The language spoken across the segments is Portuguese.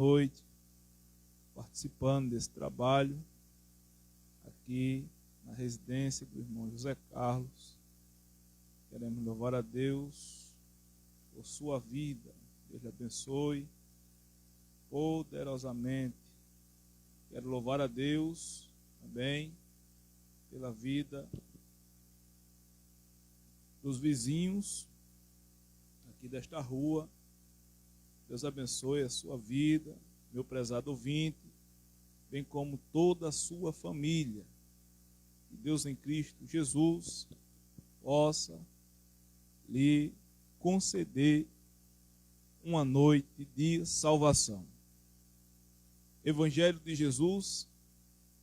noite, participando desse trabalho aqui na residência do irmão José Carlos. Queremos louvar a Deus por sua vida. Deus lhe abençoe poderosamente. Quero louvar a Deus também pela vida dos vizinhos aqui desta rua. Deus abençoe a sua vida, meu prezado ouvinte, bem como toda a sua família. Que Deus em Cristo Jesus possa lhe conceder uma noite de salvação. Evangelho de Jesus,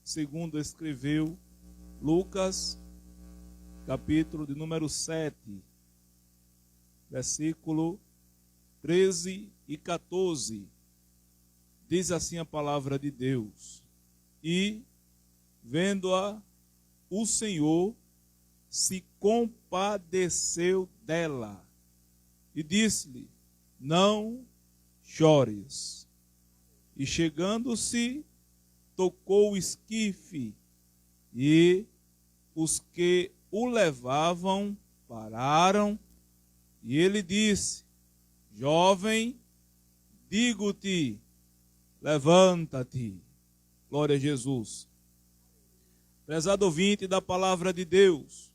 segundo escreveu Lucas, capítulo de número 7, versículo 13 e 14. Diz assim a palavra de Deus: E, vendo-a, o Senhor se compadeceu dela e disse-lhe: Não chores. E chegando-se, tocou o esquife, e os que o levavam pararam, e ele disse: Jovem, digo-te, levanta-te. Glória a Jesus. Prezado ouvinte da palavra de Deus,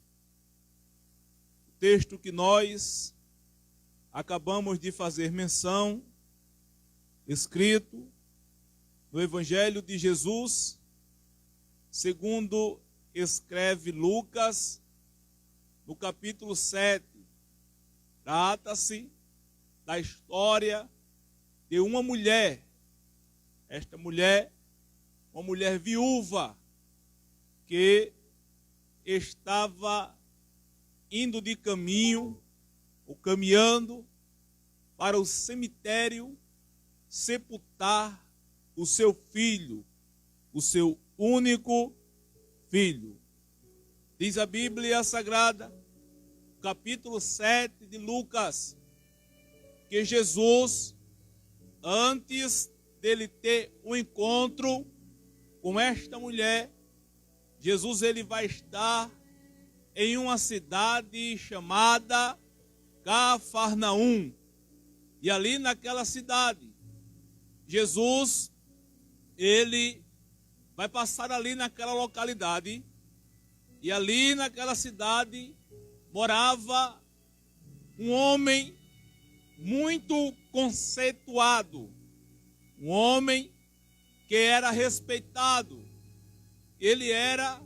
o texto que nós acabamos de fazer menção, escrito no Evangelho de Jesus, segundo escreve Lucas, no capítulo 7, trata-se da história de uma mulher. Esta mulher, uma mulher viúva, que estava indo de caminho, ou caminhando, para o cemitério sepultar o seu filho, o seu único filho. Diz a Bíblia Sagrada, capítulo 7 de Lucas, que Jesus, antes dele ter um encontro com esta mulher, Jesus ele vai estar em uma cidade chamada Cafarnaum. E ali naquela cidade, Jesus, ele vai passar ali naquela localidade, e ali naquela cidade morava um homem muito conceituado, um homem que era respeitado. Ele era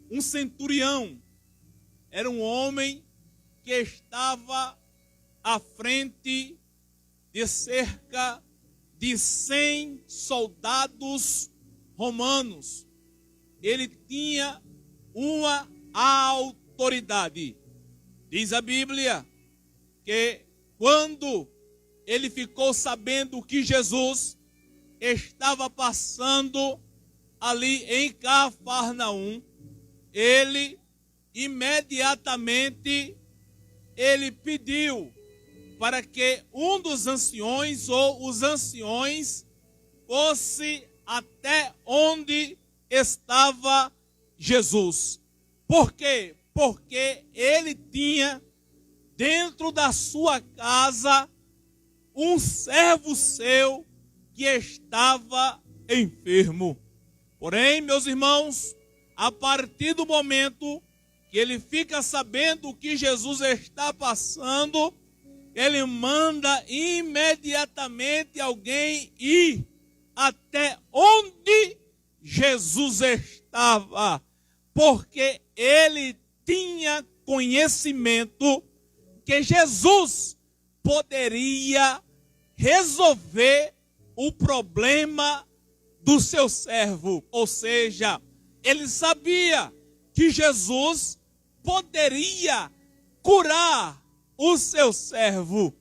um centurião, era um homem que estava à frente de cerca de 100 soldados romanos. Ele tinha uma autoridade. Diz a Bíblia que quando ele ficou sabendo que Jesus estava passando ali em Cafarnaum, ele imediatamente ele pediu para que um dos anciões ou os anciões fosse até onde estava Jesus. Por quê? Porque ele tinha dentro da sua casa um servo seu que estava enfermo. Porém, meus irmãos, a partir do momento que ele fica sabendo que Jesus está passando, ele manda imediatamente alguém ir até onde Jesus estava, porque ele tinha conhecimento que Jesus poderia resolver o problema do seu servo. Ou seja, ele sabia que Jesus poderia curar o seu servo.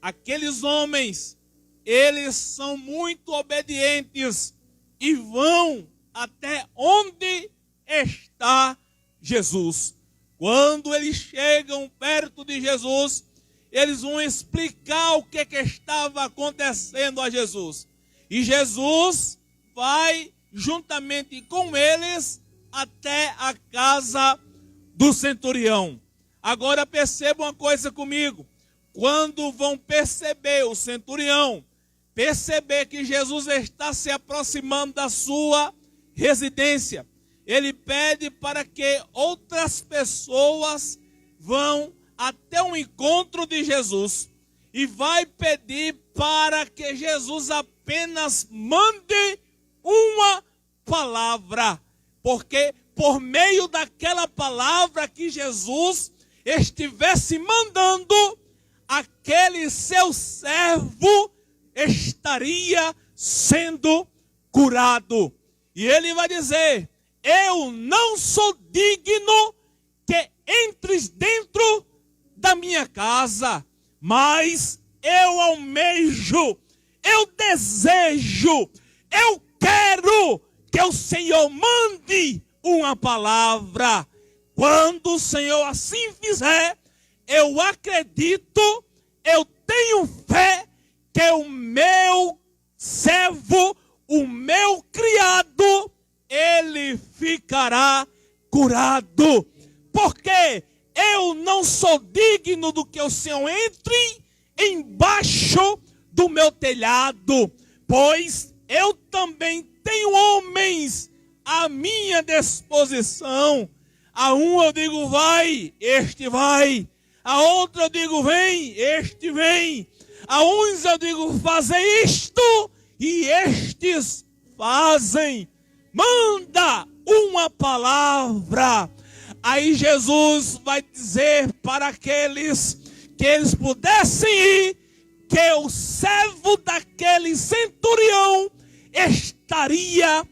Aqueles homens, eles são muito obedientes e vão até onde está Jesus. Quando eles chegam perto de Jesus, eles vão explicar o que estava acontecendo a Jesus. E Jesus vai juntamente com eles até a casa do centurião. Agora percebam uma coisa comigo. Quando vão perceber, o centurião perceber que Jesus está se aproximando da sua residência, ele pede para que outras pessoas vão até o encontro de Jesus e vai pedir para que Jesus apenas mande uma palavra, porque por meio daquela palavra que Jesus estivesse mandando, aquele seu servo estaria sendo curado. E ele vai dizer: eu não sou digno que entres dentro da minha casa, mas eu almejo, eu desejo, eu quero que o Senhor mande uma palavra. Quando o Senhor assim fizer, eu acredito, eu tenho fé que o meu servo, o meu criado, ele ficará curado. Porque eu não sou digno do que o Senhor entre embaixo do meu telhado, pois eu também tenho homens à minha disposição. A um eu digo vai, este vai. A outro eu digo vem, este vem. A uns eu digo fazer isto e estes fazem. Manda uma palavra. Aí Jesus vai dizer para aqueles que eles pudessem ir, que o servo daquele centurião estaria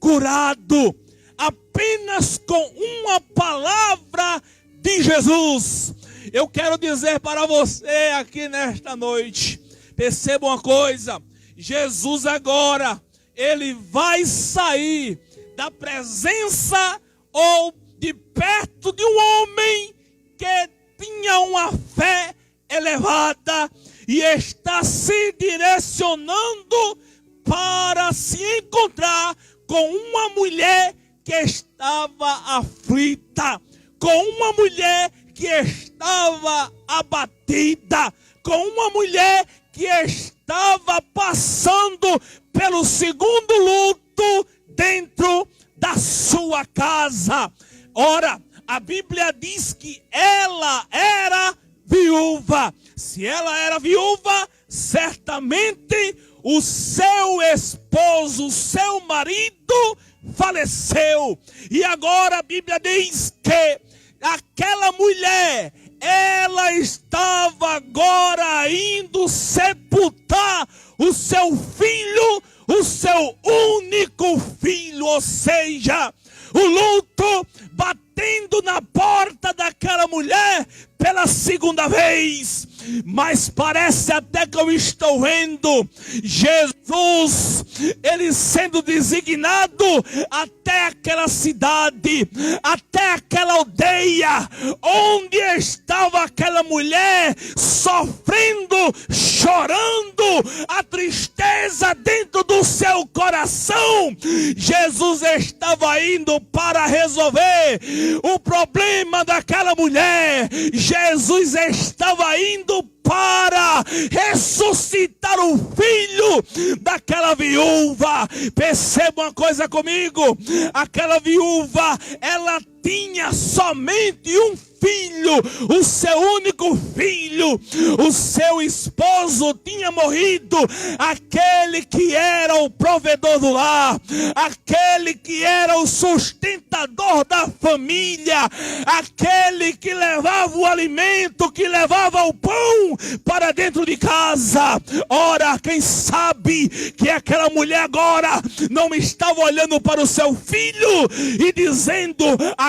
curado. Apenas com uma palavra de Jesus. Eu quero dizer para você aqui nesta noite, perceba uma coisa, Jesus agora, ele vai sair da presença ou de perto de um homem que tinha uma fé elevada e está se direcionando para se encontrar com uma mulher que estava aflita, com uma mulher que estava abatida, com uma mulher que estava passando pelo segundo luto dentro da sua casa. Ora, a Bíblia diz que ela era viúva. Se ela era viúva, certamente o seu esposo, o seu marido faleceu. E agora a Bíblia diz que aquela mulher, ela estava agora indo sepultar o seu filho, o seu único filho, ou seja, o luto batendo na porta daquela mulher pela segunda vez. Mas parece até que eu estou vendo Jesus, ele sendo designado até aquela cidade, até aquela aldeia, onde estava aquela mulher sofrendo, chorando, a tristeza dentro do seu coração. Jesus estava indo para resolver o problema daquela mulher. Jesus estava indo para ressuscitar o filho daquela viúva. Perceba uma coisa comigo, aquela viúva, ela tinha somente um filho, o seu único filho. O seu esposo tinha morrido, aquele que era o provedor do lar, aquele que era o sustentador da família, aquele que levava o alimento, que levava o pão para dentro de casa. Ora, quem sabe que aquela mulher agora não estava olhando para o seu filho e dizendo: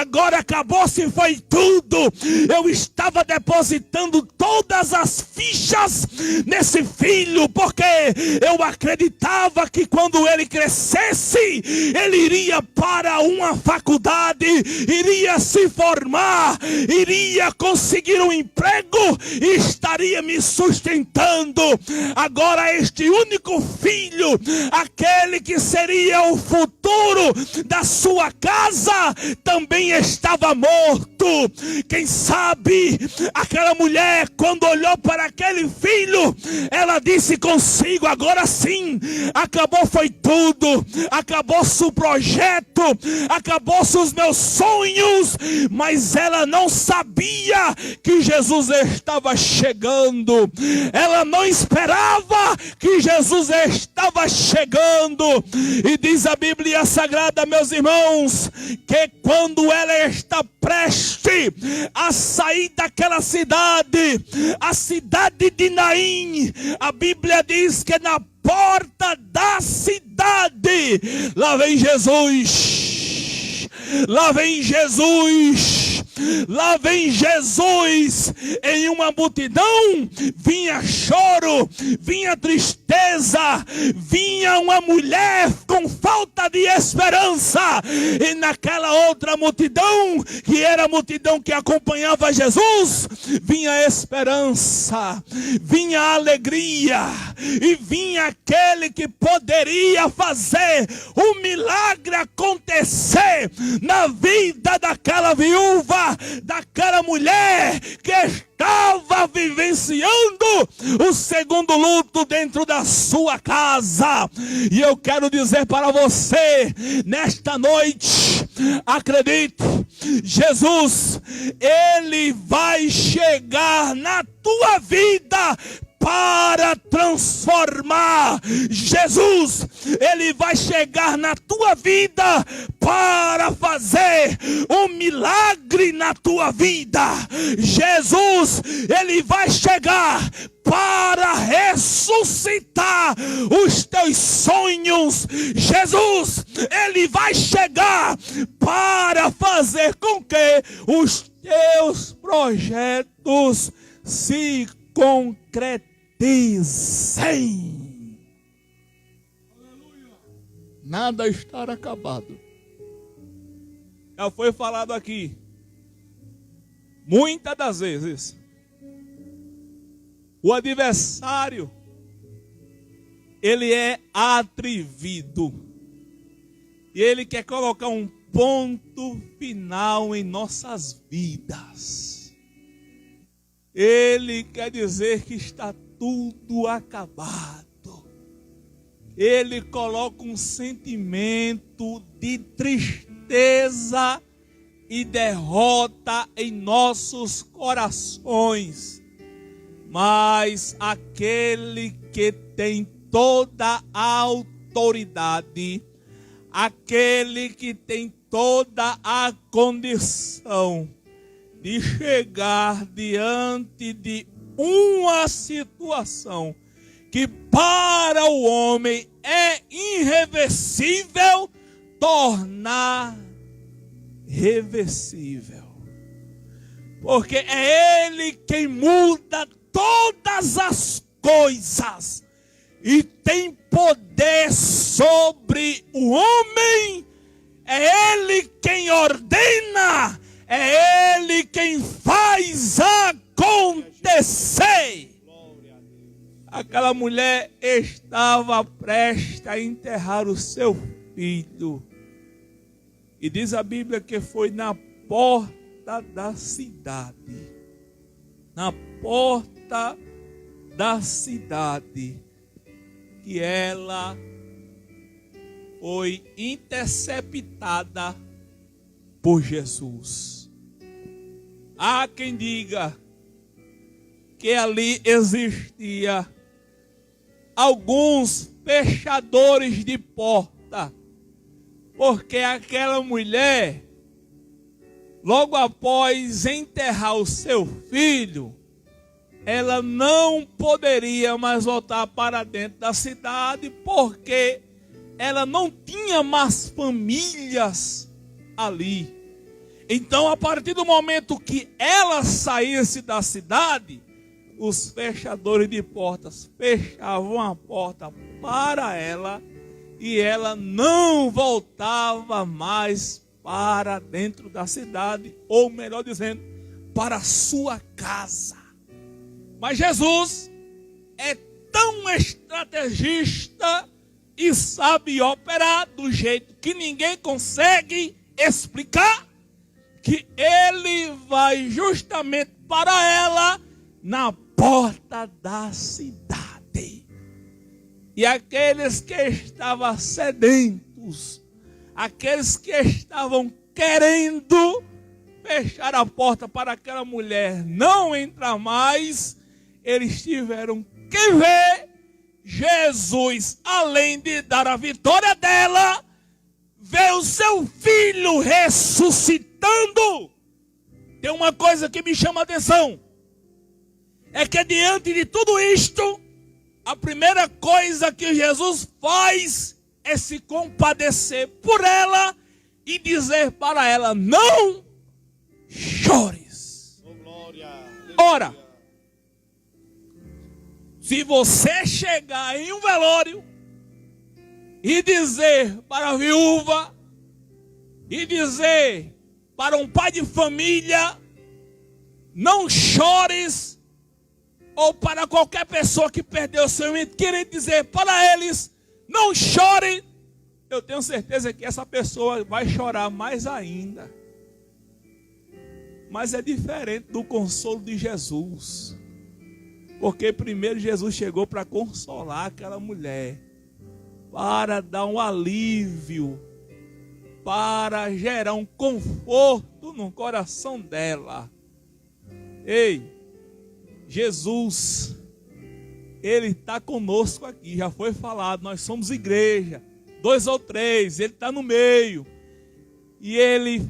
agora acabou-se, foi tudo. Eu estava depositando todas as fichas nesse filho, porque eu acreditava que quando ele crescesse, ele iria para uma faculdade, iria se formar, iria conseguir um emprego e estaria me sustentando. Agora este único filho, aquele que seria o futuro da sua casa, também estava morto. Quem sabe aquela mulher, quando olhou para aquele filho, ela disse consigo: agora sim, acabou foi tudo, acabou-se o projeto, acabou-se os meus sonhos. Mas ela não sabia que Jesus estava chegando, ela não esperava que Jesus estava chegando. E diz a Bíblia Sagrada, meus irmãos, que quando ela está prestes a sair daquela cidade, a cidade de Naim, a Bíblia diz que na porta da cidade, lá vem Jesus, lá vem Jesus, lá vem Jesus. Em uma multidão vinha choro, vinha tristeza, vinha uma mulher com falta de esperança. E naquela outra multidão, que era a multidão que acompanhava Jesus, vinha esperança, vinha alegria, e vinha aquele que poderia fazer um milagre acontecer na vida daquela viúva, daquela mulher que estava vivenciando o segundo luto dentro da sua casa. E eu quero dizer para você, nesta noite, acredite, Jesus, Ele vai chegar na tua vida para transformar. Jesus, Ele vai chegar na tua vida para fazer um milagre na tua vida. Jesus, Ele vai chegar para ressuscitar os teus sonhos. Jesus, Ele vai chegar para fazer com que os teus projetos se concretizem. Nada estará acabado. Já foi falado aqui muitas das vezes, o adversário, ele é atrevido e ele quer colocar um ponto final em nossas vidas. Ele quer dizer que está tudo acabado. Ele coloca um sentimento de tristeza e derrota em nossos corações. Mas aquele que tem toda a autoridade, aquele que tem toda a condição de chegar diante de uma situação que para o homem é irreversível, tornar reversível. Porque é Ele quem muda todas as coisas e tem poder sobre o homem. É Ele quem ordena, é Ele quem faz acontecer. Aquela mulher estava prestes a enterrar o seu filho. E diz a Bíblia que foi na porta da cidade. Na porta da cidade que ela foi interceptada por Jesus. Há quem diga que ali existia alguns fechadores de porta, porque aquela mulher, logo após enterrar o seu filho, ela não poderia mais voltar para dentro da cidade, porque ela não tinha mais famílias ali. Então, a partir do momento que ela saísse da cidade, os fechadores de portas fechavam a porta para ela e ela não voltava mais para dentro da cidade, ou melhor dizendo, para a sua casa. Mas Jesus é tão estrategista e sabe operar do jeito que ninguém consegue explicar, que ele vai justamente para ela na porta da cidade. E aqueles que estavam sedentos, aqueles que estavam querendo fechar a porta para aquela mulher não entrar mais, eles tiveram que ver Jesus, além de dar a vitória dela, ver o seu filho ressuscitando. Tem uma coisa que me chama a atenção, é que diante de tudo isto, a primeira coisa que Jesus faz é se compadecer por ela e dizer para ela: não chores. Ora, se você chegar em um velório e dizer para a viúva, e dizer para um pai de família, não chores, ou para qualquer pessoa que perdeu seu ente, querer dizer para eles, não chore, eu tenho certeza que essa pessoa vai chorar mais ainda. Mas é diferente do consolo de Jesus. Porque primeiro Jesus chegou para consolar aquela mulher, para dar um alívio, para gerar um conforto no coração dela. Ei, Jesus, Ele está conosco aqui, já foi falado, nós somos igreja, 2 ou 3, Ele está no meio, e Ele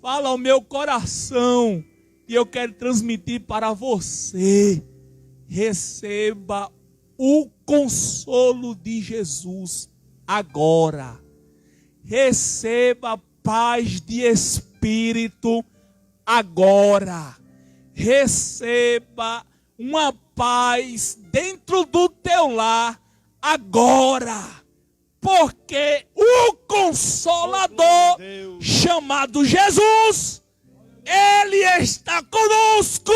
fala ao meu coração, e eu quero transmitir para você: receba o consolo de Jesus agora, receba paz de espírito agora, receba uma paz dentro do teu lar agora, porque o Consolador chamado Jesus, Ele está conosco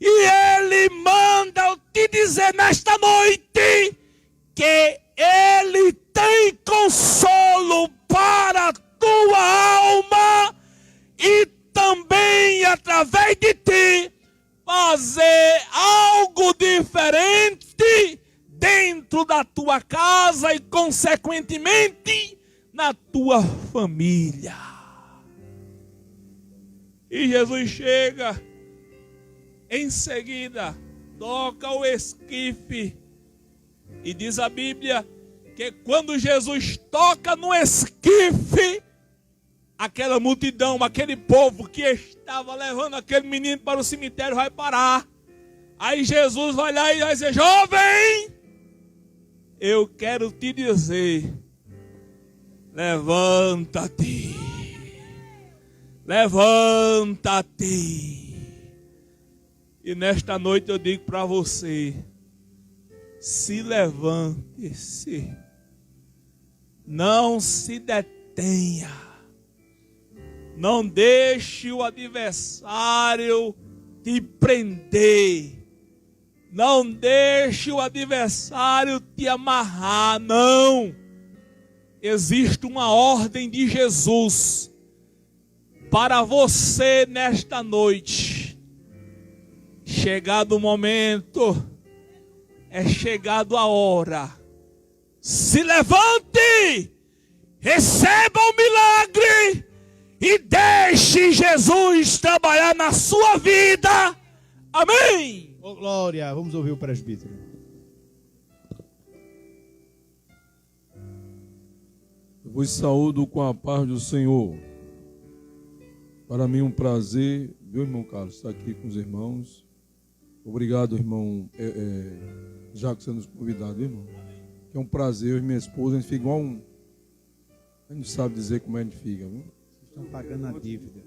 e Ele manda eu te dizer nesta noite que Ele tem consolo para a tua alma e também através de ti fazer algo diferente dentro da tua casa e consequentemente na tua família. E Jesus chega, em seguida toca o esquife e diz a Bíblia que quando Jesus toca no esquife, aquela multidão, aquele povo que estava levando aquele menino para o cemitério vai parar. Aí Jesus vai lá e vai dizer: jovem, eu quero te dizer, levanta-te, levanta-te. E nesta noite eu digo para você: se levante-se, não se detenha, não deixe o adversário te prender, não deixe o adversário te amarrar, não. Existe uma ordem de Jesus para você nesta noite. Chegado o momento, é chegado a hora. Se levante, receba o milagre e deixe Jesus trabalhar na sua vida. Amém. Oh, glória, vamos ouvir o presbítero. Eu vos saúdo com a paz do Senhor. Para mim é um prazer, viu, irmão Carlos, estar aqui com os irmãos. Obrigado, irmão já que você nos convidado, irmão. Que é um prazer, eu e minha esposa, a gente fica igual um... A gente não sabe dizer como a gente fica, viu? Vocês estão pagando a dívida.